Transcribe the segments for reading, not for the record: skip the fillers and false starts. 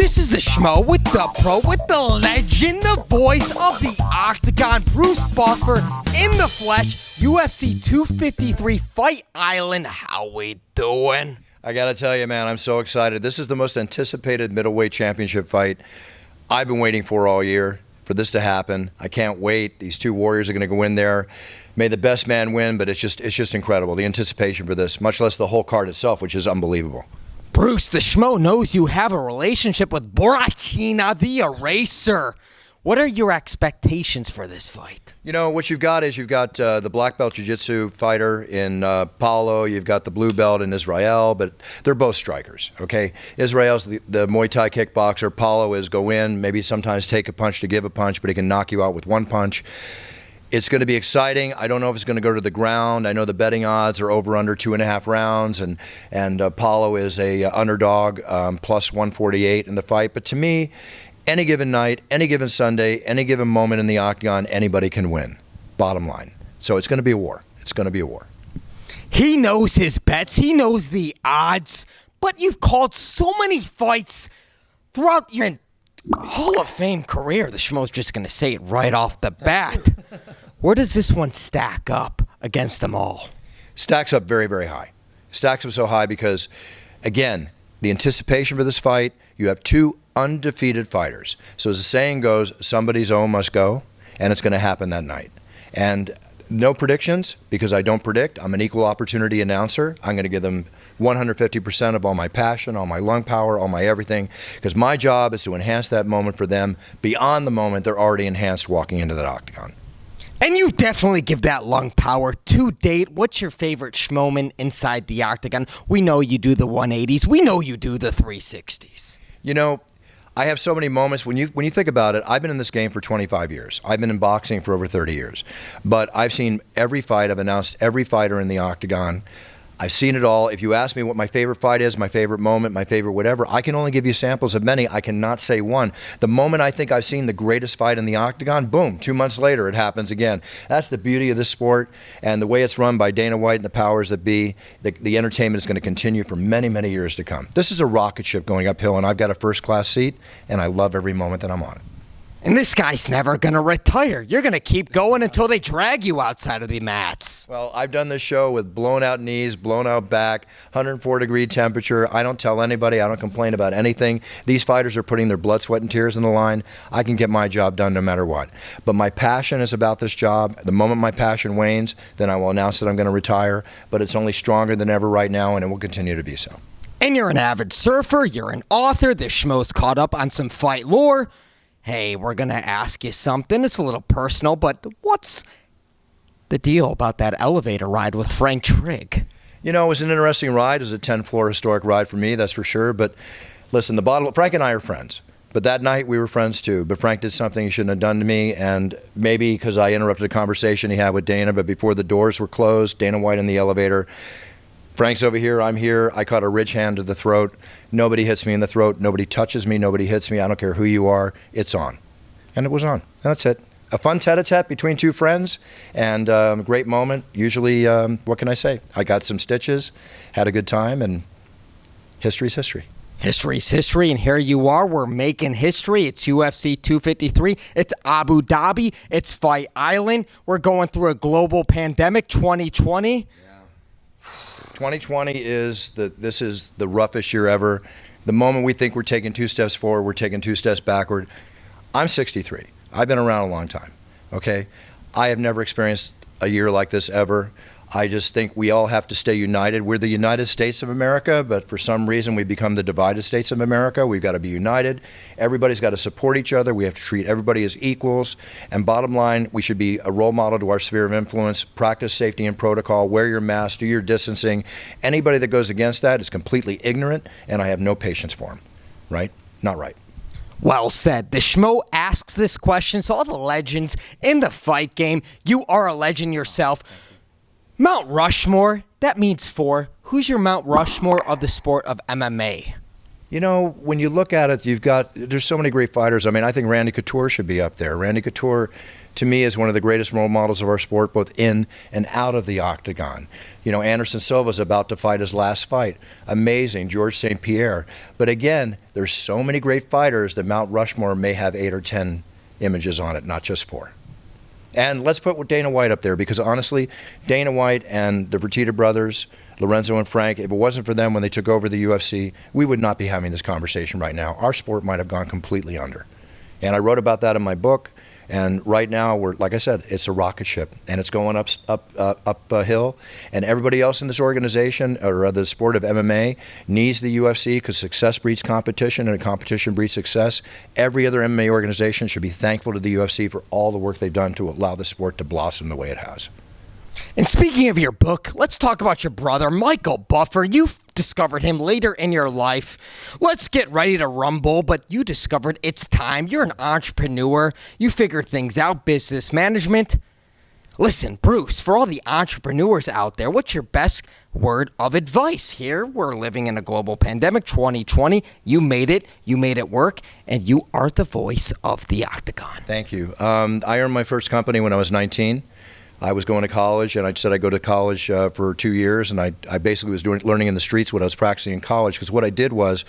This is the Schmo with the pro, with the legend, the voice of the Octagon, Bruce Buffer, in the flesh, UFC 253 Fight Island. How we doing? I gotta tell you, man, I'm so excited. This is the most anticipated middleweight championship fight I've been waiting for all year, for this to happen. I can't wait. These two warriors are gonna go in there. May the best man win, but it's just incredible. The anticipation for this, much less the whole card itself, which is unbelievable. Bruce, the Schmo knows you have a relationship with Borrachina the Eraser. What are your expectations for this fight? You know, what you've got is the black belt jiu-jitsu fighter in Paulo. You've got the blue belt in Israel, but they're both strikers, okay? Israel's the Muay Thai kickboxer. Paulo is go in, maybe sometimes take a punch to give a punch, but he can knock you out with one punch. It's going to be exciting. I don't know if it's going to go to the ground. I know the betting odds are over under 2.5 rounds, and Paulo is a underdog, plus 148 in the fight. But to me, any given night, any given Sunday, any given moment in the Octagon, anybody can win, bottom line. So it's going to be a war. It's going to be a war. He knows his bets. He knows the odds. But you've called so many fights throughout your Hall of Fame career. The Schmo's just going to say it right off the bat. Where does this one stack up against them all? Stacks up very, very high. Stacks up so high because, again, the anticipation for this fight, you have two undefeated fighters. So as the saying goes, somebody's own must go, and it's going to happen that night. And no predictions, because I don't predict. I'm an equal opportunity announcer. I'm going to give them 150% of all my passion, all my lung power, all my everything, because my job is to enhance that moment for them beyond the moment they're already enhanced walking into that octagon. And you definitely give that lung power to date. What's your favorite Schmoment inside the octagon? We know you do the 180s. We know you do the 360s. You know, I have so many moments. When you think about it, I've been in this game for 25 years. I've been in boxing for over 30 years. But I've seen every fight. I've announced every fighter in the octagon. I've seen it all. If you ask me what my favorite fight is, my favorite moment, my favorite whatever, I can only give you samples of many. I cannot say one. The moment I think I've seen the greatest fight in the octagon, boom, 2 months later it happens again. That's the beauty of this sport, and the way it's run by Dana White and the powers that be. The entertainment is going to continue for many, many years to come. This is a rocket ship going uphill, and I've got a first-class seat, and I love every moment that I'm on it. And this guy's never going to retire. You're going to keep going until they drag you outside of the mats. Well, I've done this show with blown out knees, blown out back, 104-degree temperature. I don't tell anybody. I don't complain about anything. These fighters are putting their blood, sweat, and tears in the line. I can get my job done no matter what. But my passion is about this job. The moment my passion wanes, then I will announce that I'm going to retire. But it's only stronger than ever right now, and it will continue to be so. And you're an avid surfer. You're an author. The Schmo's caught up on some fight lore. Hey, we're going to ask you something. It's a little personal, but what's the deal about that elevator ride with Frank Trigg? You know, it was an interesting ride. It was a 10-floor historic ride for me, that's for sure. But listen, Frank and I are friends. But that night we were friends too. But Frank did something he shouldn't have done to me, and maybe because I interrupted a conversation he had with Dana, but before the doors were closed, Dana White in the elevator, Frank's over here, I'm here. I caught a rich hand to the throat. Nobody hits me in the throat. Nobody touches me. Nobody hits me. I don't care who you are. It's on. And it was on. That's it. A fun tete-a-tete between two friends, and a great moment. Usually, what can I say? I got some stitches, had a good time, and history's history. History's history, and here you are. We're making history. It's UFC 253. It's Abu Dhabi. It's Fight Island. We're going through a global pandemic, 2020. 2020 this is the roughest year ever. The moment we think we're taking 2 steps forward, we're taking 2 steps backward. I'm 63. I've been around a long time, okay? I have never experienced a year like this ever. I just think we all have to stay united. We're the United States of America, but for some reason we've become the divided states of America. We've got to be united. Everybody's got to support each other. We have to treat everybody as equals. And bottom line, we should be a role model to our sphere of influence. Practice safety and protocol. Wear your mask. Do your distancing. Anybody that goes against that is completely ignorant, and I have no patience for them. Right? Not right. Well said. The Schmo asks this question, so all the legends in the fight game, you are a legend yourself. Mount Rushmore, that means 4. Who's your Mount Rushmore of the sport of MMA? You know, when you look at it, there's so many great fighters. I mean, I think Randy Couture should be up there. Randy Couture, to me, is one of the greatest role models of our sport, both in and out of the octagon. You know, Anderson Silva's about to fight his last fight. Amazing. George St. Pierre. But again, there's so many great fighters that Mount Rushmore may have 8 or 10 images on it, not just 4. And let's put Dana White up there, because honestly, Dana White and the Fertitta brothers, Lorenzo and Frank, if it wasn't for them when they took over the UFC, we would not be having this conversation right now. Our sport might have gone completely under. And I wrote about that in my book. And right now, like I said, it's a rocket ship, and it's going up a hill. And everybody else in this organization, or the sport of MMA, needs the UFC, because success breeds competition, and competition breeds success. Every other MMA organization should be thankful to the UFC for all the work they've done to allow the sport to blossom the way it has. And speaking of your book, let's talk about your brother, Michael Buffer. You've discovered him later in your life. Let's get ready to rumble, but you discovered it's time. You're an entrepreneur. You figured things out, business management. Listen, Bruce, for all the entrepreneurs out there, what's your best word of advice? Here, we're living in a global pandemic, 2020. You made it work, and you are the voice of the Octagon. Thank you. I earned my first company when I was 19. I was going to college, and I said I'd go to college for 2 years, and I basically was learning in the streets what I was practicing in college, because what I did was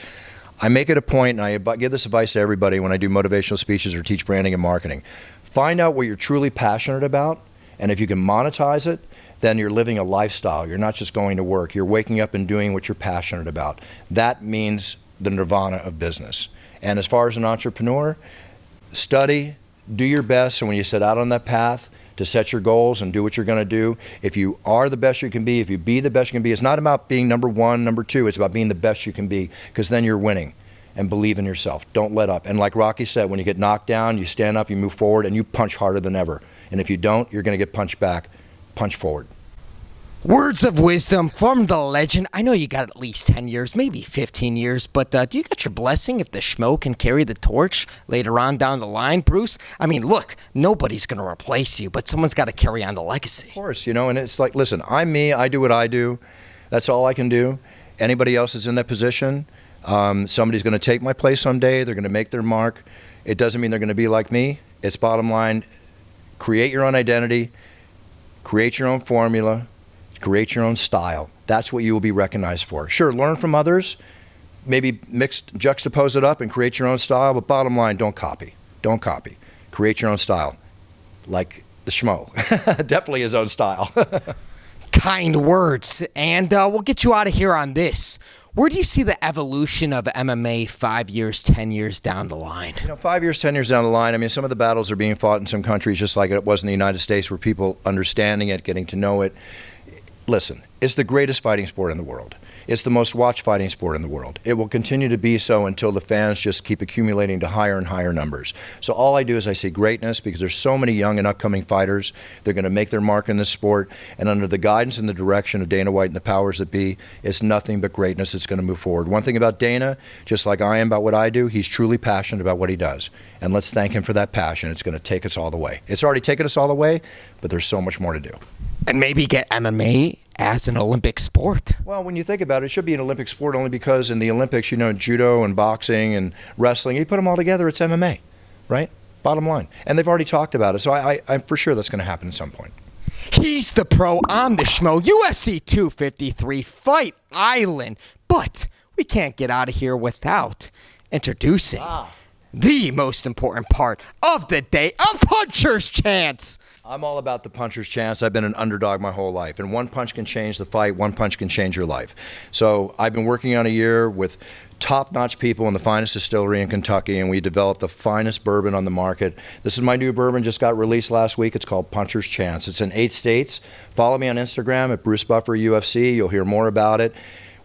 I make it a point, and I give this advice to everybody when I do motivational speeches or teach branding and marketing. Find out what you're truly passionate about, and if you can monetize it, then you're living a lifestyle. You're not just going to work. You're waking up and doing what you're passionate about. That means the nirvana of business. And as far as an entrepreneur, study, do your best, and when you set out on that path, to set your goals and do what you're going to do. If you are the best you can be, if you be the best you can be, it's not about being number 1, number 2. It's about being the best you can be, because then you're winning. And believe in yourself. Don't let up. And like Rocky said, when you get knocked down, you stand up, you move forward, and you punch harder than ever. And if you don't, you're going to get punched back. Punch forward. Words of wisdom from the legend. I know you got at least 10 years, maybe 15 years, but do you got your blessing if the Schmo can carry the torch later on down the line, Bruce? I mean, look, nobody's going to replace you, but someone's got to carry on the legacy. Of course, you know, and it's like, listen, I'm me, I do what I do. That's all I can do. Anybody else is in that position, somebody's going to take my place someday. They're going to make their mark. It doesn't mean they're going to be like me. It's bottom line, create your own identity, create your own formula, create your own style. That's what you will be recognized for. Sure, learn from others, maybe juxtapose it up and create your own style, but bottom line, don't copy. Don't copy. Create your own style. Like the Schmo. Definitely his own style. Kind words. And we'll get you out of here on this. Where do you see the evolution of MMA 5 years, 10 years down the line? You know, 5 years, 10 years down the line, I mean, some of the battles are being fought in some countries just like it was in the United States, where people understanding it, getting to know it. Listen, it's the greatest fighting sport in the world. It's the most watched fighting sport in the world. It will continue to be so until the fans just keep accumulating to higher and higher numbers. So all I do is I see greatness, because there's so many young and upcoming fighters. They're going to make their mark in this sport. And under the guidance and the direction of Dana White and the powers that be, it's nothing but greatness that's going to move forward. One thing about Dana, just like I am about what I do, he's truly passionate about what he does. And let's thank him for that passion. It's going to take us all the way. It's already taken us all the way, but there's so much more to do. And maybe get MMA as an Olympic sport. Well, when you think about it, it should be an Olympic sport only because in the Olympics, you know, judo and boxing and wrestling, you put them all together, it's MMA, right? Bottom line. And they've already talked about it, so I'm for sure that's going to happen at some point. He's the pro, I'm the Schmo, UFC 253 Fight Island. But we can't get out of here without introducing the most important part of the day, a puncher's chance. I'm all about the puncher's chance. I've been an underdog my whole life, and one punch can change the fight. One punch can change your life. So I've been working on a year with top-notch people in the finest distillery in Kentucky, and we developed the finest bourbon on the market. This is my new bourbon, just got released last week. It's called Puncher's Chance. It's in 8 states. Follow me on Instagram at Bruce Buffer UFC. You'll hear more about it.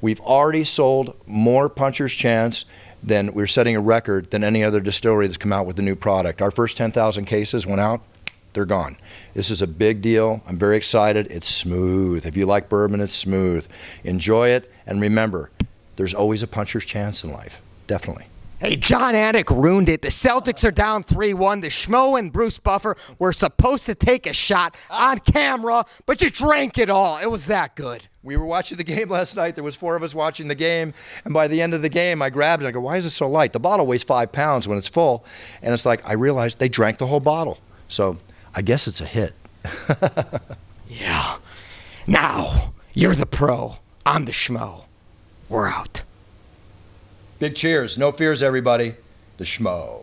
We've already sold more Puncher's Chance than we're setting a record than any other distillery that's come out with the new product. Our first 10,000 cases went out. They're gone. This is a big deal. I'm very excited. It's smooth. If you like bourbon, it's smooth. Enjoy it. And remember, there's always a puncher's chance in life. Definitely. Hey, John Anik ruined it. The Celtics are down 3-1. The Schmo and Bruce Buffer were supposed to take a shot on camera, but you drank it all. It was that good. We were watching the game last night. There was 4 of us watching the game, and by the end of the game, I grabbed it. I go, why is it so light? The bottle weighs 5 pounds when it's full, and it's like I realized they drank the whole bottle. So I guess it's a hit. Yeah. Now, you're the pro. I'm the Schmo. We're out. Big cheers. No fears, everybody. The Schmo.